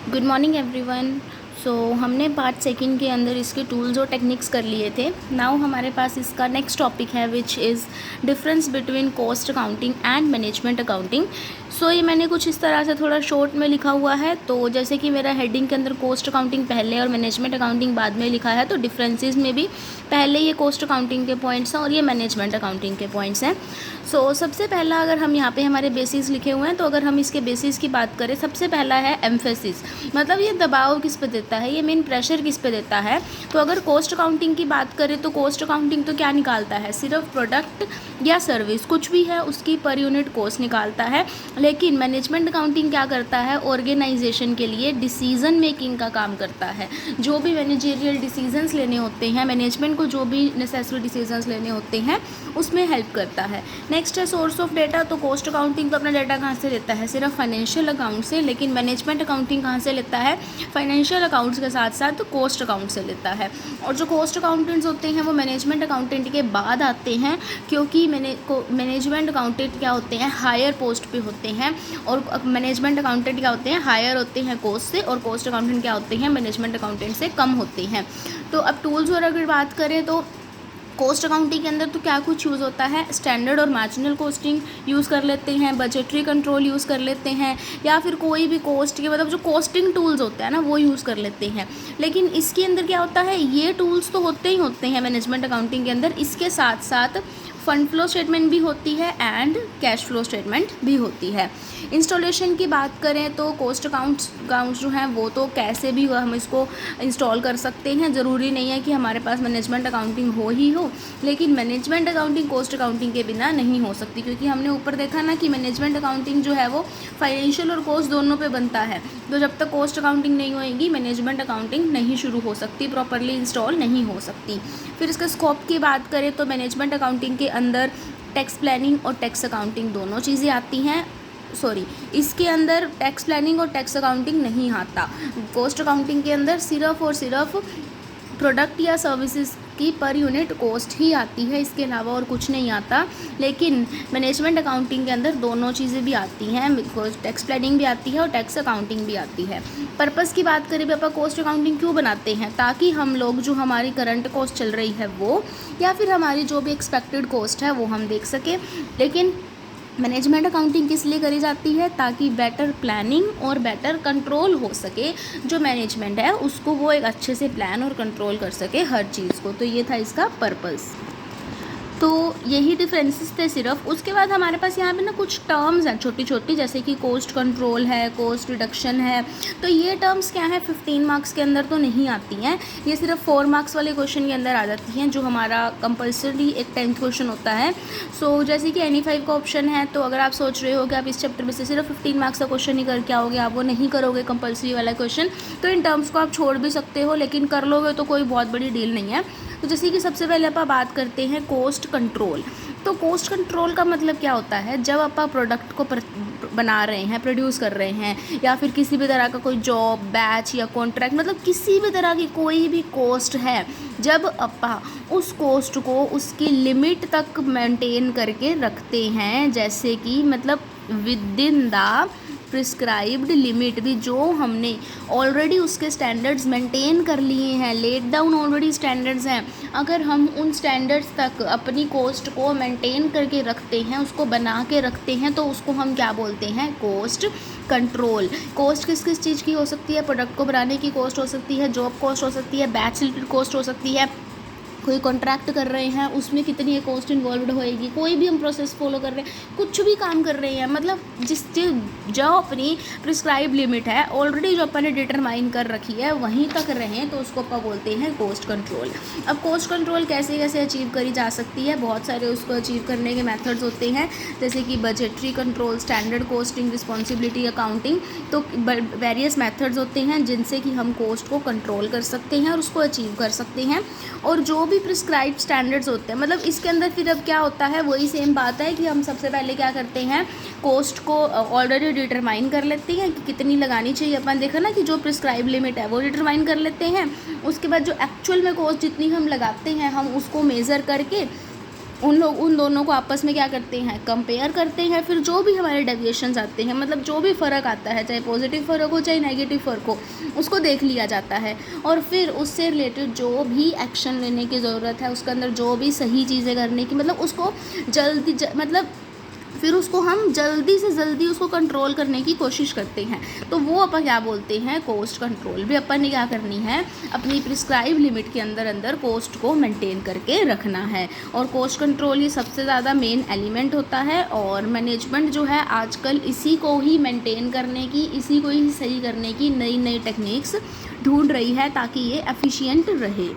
Good morning everyone. सो हमने part second के अंदर इसके टूल्स और टेक्निक्स कर लिए थे। नाउ हमारे पास इसका नेक्स्ट टॉपिक है which is difference between cost accounting and management accounting. So ये मैंने कुछ इस तरह से थोड़ा शॉर्ट में लिखा हुआ है। तो जैसे कि मेरा हेडिंग के अंदर कॉस्ट अकाउंटिंग पहले और मैनेजमेंट अकाउंटिंग बाद में लिखा है, तो डिफरेंसेस में भी पहले ये कॉस्ट अकाउंटिंग के पॉइंट्स हैं और ये मैनेजमेंट अकाउंटिंग के पॉइंट्स हैं। सो सबसे पहला अगर हम यहाँ पे हमारे बेसिस लिखे हुए हैं, तो अगर हम इसके बेसिस की बात करें, सबसे पहला है एम्फेसिस, मतलब ये दबाव किस पे देता है, ये मेन प्रेशर किस पे देता है। तो अगर कॉस्ट अकाउंटिंग की बात करें तो कॉस्ट अकाउंटिंग तो क्या निकालता है, सिर्फ प्रोडक्ट या सर्विस कुछ भी है उसकी पर यूनिट कॉस्ट निकालता है। लेकिन मैनेजमेंट अकाउंटिंग क्या करता है, ऑर्गेनाइजेशन के लिए डिसीजन मेकिंग का काम करता है। जो भी मैनेजेरियल डिसीजंस लेने होते हैं, मैनेजमेंट को जो भी नेसेसरी डिसीजंस लेने होते हैं उसमें हेल्प करता है। नेक्स्ट है सोर्स ऑफ डेटा। तो कॉस्ट अकाउंटिंग तो अपना डेटा कहाँ से लेता है, सिर्फ फाइनेंशियल अकाउंट से। लेकिन मैनेजमेंट अकाउंटिंग कहाँ से लेता है, फाइनेंशियल अकाउंट्स के साथ साथ कॉस्ट अकाउंट से लेता है। और जो कॉस्ट अकाउंटेंट्स होते हैं वो मैनेजमेंट अकाउंटेंट के बाद आते हैं, क्योंकि मैनेजमेंट अकाउंटेंट क्या होते हैं, हायर पोस्ट पे होते हैं। और मैनेजमेंट अकाउंटेंट क्या होते हैं, हायर होते हैं कॉस्ट से, और कॉस्ट अकाउंटेंट क्या होते हैं, मैनेजमेंट अकाउंटेंट से कम होते हैं। तो अब टूल्स और अगर बात करें तो कॉस्ट अकाउंटिंग के अंदर तो क्या कुछ यूज़ होता है, स्टैंडर्ड और मार्जिनल कॉस्टिंग यूज़ कर लेते हैं, बजटरी कंट्रोल यूज़ कर लेते हैं, या फिर कोई भी कॉस्ट के मतलब जो कॉस्टिंग टूल्स होते हैं ना वो यूज़ कर लेते हैं। लेकिन इसके अंदर क्या होता है, ये टूल्स तो होते ही होते हैं मैनेजमेंट अकाउंटिंग के अंदर, इसके साथ साथ फंड फ्लो स्टेटमेंट भी होती है एंड कैश फ्लो स्टेटमेंट भी होती है। इंस्टॉलेशन की बात करें तो कॉस्ट अकाउंट्स जो हैं वो तो कैसे भी हम इसको इंस्टॉल कर सकते हैं, ज़रूरी नहीं है कि हमारे पास मैनेजमेंट अकाउंटिंग हो ही हो। लेकिन मैनेजमेंट अकाउंटिंग कॉस्ट अकाउंटिंग के बिना नहीं हो सकती, क्योंकि हमने ऊपर देखा ना कि मैनेजमेंट अकाउंटिंग जो है वो फाइनेंशियल और कॉस्ट दोनों पे बनता है। तो जब तक कॉस्ट अकाउंटिंग नहीं होएगी मैनेजमेंट अकाउंटिंग नहीं शुरू हो सकती, प्रॉपरली इंस्टॉल नहीं हो सकती। फिर इसके स्कोप की बात करें तो मैनेजमेंट अकाउंटिंग के अंदर टैक्स प्लानिंग और टैक्स अकाउंटिंग दोनों चीज़ें आती हैं। इसके अंदर टैक्स प्लानिंग और टैक्स अकाउंटिंग नहीं आता। कॉस्ट अकाउंटिंग के अंदर सिर्फ और सिर्फ प्रोडक्ट या सर्विसेज की पर यूनिट कॉस्ट ही आती है, इसके अलावा और कुछ नहीं आता। लेकिन मैनेजमेंट अकाउंटिंग के अंदर दोनों चीज़ें भी आती हैं, बिकॉज टैक्स प्लानिंग भी आती है और टैक्स अकाउंटिंग भी आती है। पर्पस की बात करें पापा, कॉस्ट अकाउंटिंग क्यों बनाते हैं, ताकि हम लोग जो हमारी करंट कॉस्ट चल रही है वो, या फिर हमारी जो भी एक्सपेक्टेड कॉस्ट है वो हम देख सकें। लेकिन मैनेजमेंट अकाउंटिंग किस लिए करी जाती है, ताकि बेटर प्लानिंग और बेटर कंट्रोल हो सके, जो मैनेजमेंट है उसको वो एक अच्छे से प्लान और कंट्रोल कर सके हर चीज़ को। तो ये था इसका पर्पस। तो यही डिफरेंसेस थे सिर्फ। उसके बाद हमारे पास यहाँ पे ना कुछ टर्म्स हैं छोटी छोटी, जैसे कि कॉस्ट कंट्रोल है, कॉस्ट रिडक्शन है। तो ये टर्म्स क्या है, 15 मार्क्स के अंदर तो नहीं आती हैं, ये सिर्फ 4 मार्क्स वाले क्वेश्चन के अंदर आ जाती हैं, जो हमारा कंपलसरी एक 10th क्वेश्चन होता है। सो जैसे कि एनी 5 का ऑप्शन है, तो अगर आप सोच रहे हो कि आप इस चैप्टर में से सिर्फ 15 मार्क्स का क्वेश्चन ही करके आओगे, आप वो नहीं करोगे कंपलसरी वाला क्वेश्चन, तो इन टर्म्स को आप छोड़ भी सकते हो, लेकिन कर लोगे तो कोई बहुत बड़ी डील नहीं है। तो जैसे कि सबसे पहले आप बात करते हैं कॉस्ट कंट्रोल। तो कॉस्ट कंट्रोल का मतलब क्या होता है, जब आप प्रोडक्ट को बना रहे हैं, प्रोड्यूस कर रहे हैं, या फिर किसी भी तरह का कोई जॉब, बैच या कॉन्ट्रैक्ट, मतलब किसी भी तरह की कोई भी कॉस्ट है, जब आप उस कॉस्ट को उसकी लिमिट तक मेंटेन करके रखते हैं, जैसे कि मतलब with in the prescribed limit, भी जो हमने ऑलरेडी उसके स्टैंडर्ड्स मेंटेन कर लिए हैं, लेट डाउन ऑलरेडी स्टैंडर्ड्स हैं, अगर हम उन स्टैंडर्ड्स तक अपनी कॉस्ट को मेंटेन करके रखते हैं, उसको बना के रखते हैं, तो उसको हम क्या बोलते हैं, कॉस्ट कंट्रोल। कॉस्ट किस किस चीज़ की हो सकती है, प्रोडक्ट को बनाने की कॉस्ट हो सकती है, जॉब कॉस्ट हो सकती है, बैच रिलेटेड कॉस्ट हो सकती है, कोई कॉन्ट्रैक्ट कर रहे हैं उसमें कितनी कॉस्ट इन्वॉल्व होएगी, कोई भी हम प्रोसेस फॉलो कर रहे हैं, कुछ भी काम कर रहे हैं, मतलब जो अपनी प्रिस्क्राइब लिमिट है ऑलरेडी जो अपन ने डिटरमाइन कर रखी है वहीं तक रहें, तो उसको अपन बोलते हैं कॉस्ट कंट्रोल। अब कॉस्ट कंट्रोल कैसे कैसे अचीव करी जा सकती है, बहुत सारे उसको अचीव करने के मेथड्स होते हैं, जैसे कि budgetary control, standard costing, responsibility accounting. तो वेरियस मेथड्स होते हैं जिनसे कि हम कॉस्ट को कंट्रोल कर सकते हैं और उसको अचीव कर सकते हैं। और जो भी प्रिस्क्राइब्ड स्टैंडर्ड्स होते हैं, मतलब इसके अंदर फिर अब क्या होता है, वही सेम बात है कि हम सबसे पहले क्या करते हैं, कॉस्ट को ऑलरेडी डिटरमाइन कर लेते हैं कि कितनी लगानी चाहिए। अपन देखा ना कि जो प्रिस्क्राइब लिमिट है वो डिटरमाइन कर लेते हैं, उसके बाद जो एक्चुअल में कॉस्ट जितनी हम लगाते हैं हम उसको मेज़र करके उन दोनों को आपस में क्या करते हैं, कंपेयर करते हैं। फिर जो भी हमारे डेविएशंस आते हैं, मतलब जो भी फ़र्क आता है, चाहे पॉजिटिव फ़र्क हो चाहे नेगेटिव फ़र्क हो, उसको देख लिया जाता है। और फिर उससे रिलेटेड जो भी एक्शन लेने की ज़रूरत है, उसके अंदर जो भी सही चीज़ें करने की, मतलब उसको मतलब फिर उसको हम जल्दी से जल्दी उसको कंट्रोल करने की कोशिश करते हैं। तो वो अपन क्या बोलते हैं, कॉस्ट कंट्रोल। भी अपन ने क्या करनी है, अपनी प्रिस्क्राइब लिमिट के अंदर कॉस्ट को मेंटेन करके रखना है। और कॉस्ट कंट्रोल ये सबसे ज़्यादा मेन एलिमेंट होता है। और मैनेजमेंट जो है आजकल इसी को ही मेंटेन करने की, इसी को ही सही करने की नई नई टेक्निक्स ढूंढ रही है ताकि ये एफिशिएंट रहे।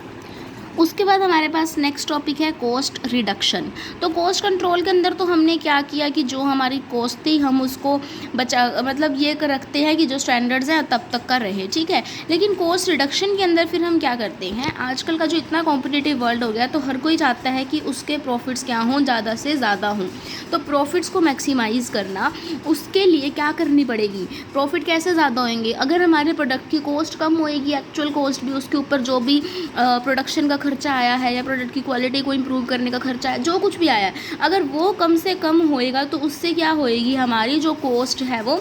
उसके बाद हमारे पास नेक्स्ट टॉपिक है कॉस्ट रिडक्शन। तो कॉस्ट कंट्रोल के अंदर तो हमने क्या किया कि जो हमारी कॉस्ट थी हम उसको मतलब ये कर रखते हैं कि जो स्टैंडर्ड्स हैं तब तक का रहे, ठीक है। लेकिन कॉस्ट रिडक्शन के अंदर फिर हम क्या करते हैं, आजकल का जो इतना कॉम्पिटिटिव वर्ल्ड हो गया तो हर कोई चाहता है कि उसके प्रॉफिट्स क्या हों, ज़्यादा से ज़्यादा हों। तो प्रॉफिट्स को मैक्सिमाइज़ करना, उसके लिए क्या करनी पड़ेगी, प्रॉफिट कैसे ज़्यादा होंगे, अगर हमारे प्रोडक्ट की कॉस्ट कम होएगी, एक्चुअल कॉस्ट भी, उसके ऊपर जो भी प्रोडक्शन का खर्चा आया है या प्रोडक्ट की क्वालिटी को इम्प्रूव करने का खर्चा है, जो कुछ भी आया है, अगर वो कम से कम होएगा तो उससे क्या होएगी, हमारी जो कॉस्ट है वो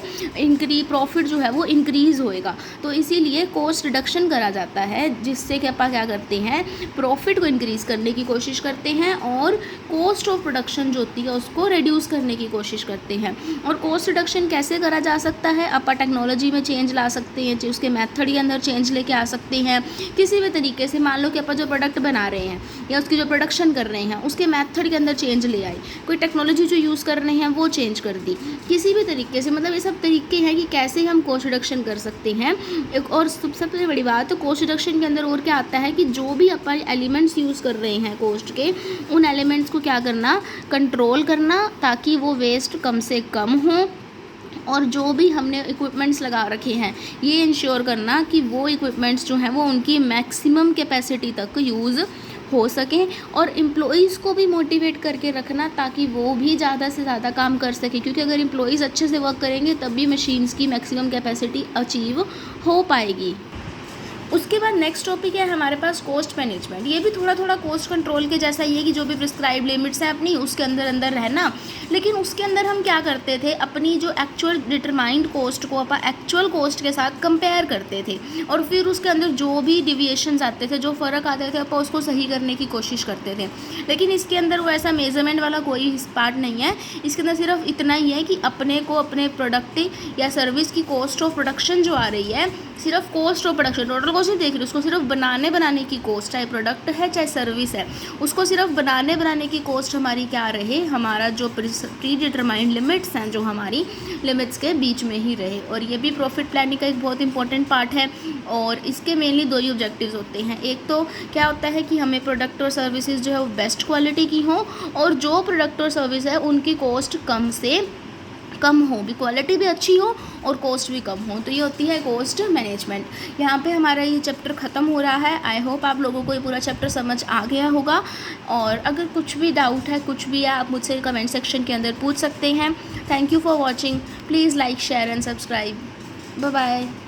प्रॉफिट जो है वो इंक्रीज़ होएगा। तो इसीलिए कॉस्ट रिडक्शन करा जाता है, जिससे कि अपन क्या करते हैं, प्रॉफिट को इंक्रीज़ करने की कोशिश करते हैं और कॉस्ट ऑफ प्रोडक्शन जो होती है उसको रिड्यूस करने की कोशिश करते हैं। और कॉस्ट रिडक्शन कैसे करा जा सकता है, अपन टेक्नोलॉजी में चेंज ला सकते हैं, उसके मेथड के अंदर चेंज लेके आ सकते हैं। किसी भी तरीके से, मान लो कि अपन जो प्रोडक्ट बना रहे हैं या उसकी जो प्रोडक्शन कर रहे हैं उसके मेथड के अंदर चेंज ले आए, कोई टेक्नोलॉजी जो यूज़ कर रहे हैं वो चेंज कर दी, किसी भी तरीके से। मतलब ये सब तरीके हैं कि कैसे हम कॉस्ट रिडक्शन कर सकते हैं। एक और सबसे बड़ी बात, तो कॉस्ट रिडक्शन के अंदर और क्या आता है कि जो भी अपन एलिमेंट्स यूज़ कर रहे हैं कॉस्ट के, उन एलिमेंट्स को क्या करना, कंट्रोल करना, ताकि वो वेस्ट कम से कम हो। और जो भी हमने इक्विपमेंट्स लगा रखे हैं ये इंश्योर करना कि वो इक्विपमेंट्स जो हैं वो उनकी मैक्सिमम कैपेसिटी तक यूज़ हो सकें। और एम्प्लॉइज़ को भी मोटिवेट करके रखना ताकि वो भी ज़्यादा से ज़्यादा काम कर सकें, क्योंकि अगर एम्प्लॉइज़ अच्छे से वर्क करेंगे तब भी मशीन्स की मैक्सिमम कैपेसिटी अचीव हो पाएगी। उसके बाद नेक्स्ट टॉपिक है हमारे पास कॉस्ट मैनेजमेंट। ये भी थोड़ा थोड़ा कॉस्ट कंट्रोल के जैसा ही है कि जो भी प्रिस्क्राइब लिमिट्स हैं अपनी उसके अंदर रहना। लेकिन उसके अंदर हम क्या करते थे, अपनी जो एक्चुअल डिटरमाइंड कॉस्ट को अपन एक्चुअल कॉस्ट के साथ कंपेयर करते थे और फिर उसके अंदर जो भी डिविएशंस आते थे, जो फ़र्क आते थे, अपन उसको सही करने की कोशिश करते थे। लेकिन इसके अंदर वो ऐसा मेजरमेंट वाला कोई पार्ट नहीं है। इसके अंदर सिर्फ इतना ही है कि अपने को अपने प्रोडक्ट या सर्विस की कॉस्ट ऑफ प्रोडक्शन जो आ रही है, सिर्फ cost of production, total cost नहीं देख रही, उसको सिर्फ बनाने की कॉस्ट, चाहे प्रोडक्ट है चाहे सर्विस है, उसको सिर्फ बनाने की कॉस्ट हमारी क्या रहे, हमारा जो प्री डिटरमाइंड लिमिट्स हैं जो हमारी लिमिट्स के बीच में ही रहे। और ये भी प्रॉफिट प्लानिंग का एक बहुत इंपॉर्टेंट पार्ट है। और इसके मेनली दो ही ऑब्जेक्टिव्स होते हैं। एक तो क्या होता है कि हमें प्रोडक्ट और सर्विसेज जो है वो बेस्ट क्वालिटी की हो, और जो प्रोडक्ट और सर्विस है उनकी कॉस्ट कम से कम हो, भी क्वालिटी भी अच्छी हो और कॉस्ट भी कम हो। तो ये होती है कॉस्ट मैनेजमेंट। यहाँ पे हमारा ये चैप्टर ख़त्म हो रहा है। आई होप आप लोगों को ये पूरा चैप्टर समझ आ गया होगा। और अगर कुछ भी डाउट है, कुछ भी है, आप मुझसे कमेंट सेक्शन के अंदर पूछ सकते हैं। Thank you for watching. Please like, share and subscribe. Bye bye.